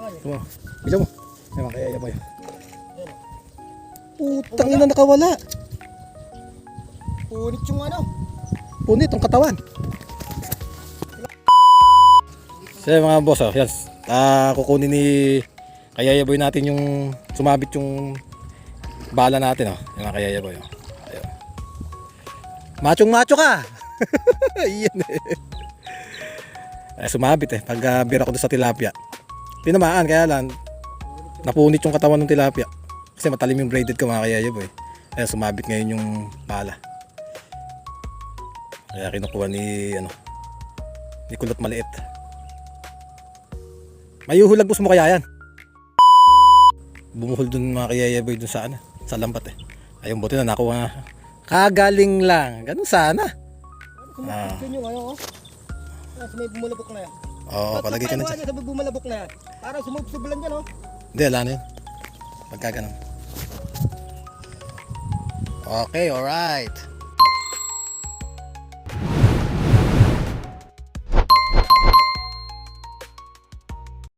Ito mo. Bisa mo. Ayan, kaya mo yan. Putang ina, nakawala. Punit yung ano. Punit ang katawan. So mga boss, oh, yan. Kukunin ni Kayaya Boy natin yung sumabit yung bala natin, oh. Yung mga Kayaya Boy, oh. Ayun. Machong macho ka. Iyan eh. Sumabit eh pag bira ko doon sa tilapia. Tinamaan kaya lang napunit yung katawan ng tilapia. Kasi matalim yung braided ko mga Kayaya Boy. Kaya sumabit ngayon yung bala. Kaya kinukuha ni kulot maliit. Mayuhulag mo kaya yan. Bumuhol dun mga Kayaya Boy dun sa sa lambat eh. Ayun, buti na nakuha. Kagaling lang. Ganun sana. Kumakit yung ano, oh. Sa may bumalabok na yan. Oo, palagi ka na dyan. Sa may bumalabok na yan. Parang sumubsubulan dyan, oh. Hindi, wala na yun. Pagka ganun. Okay, alright.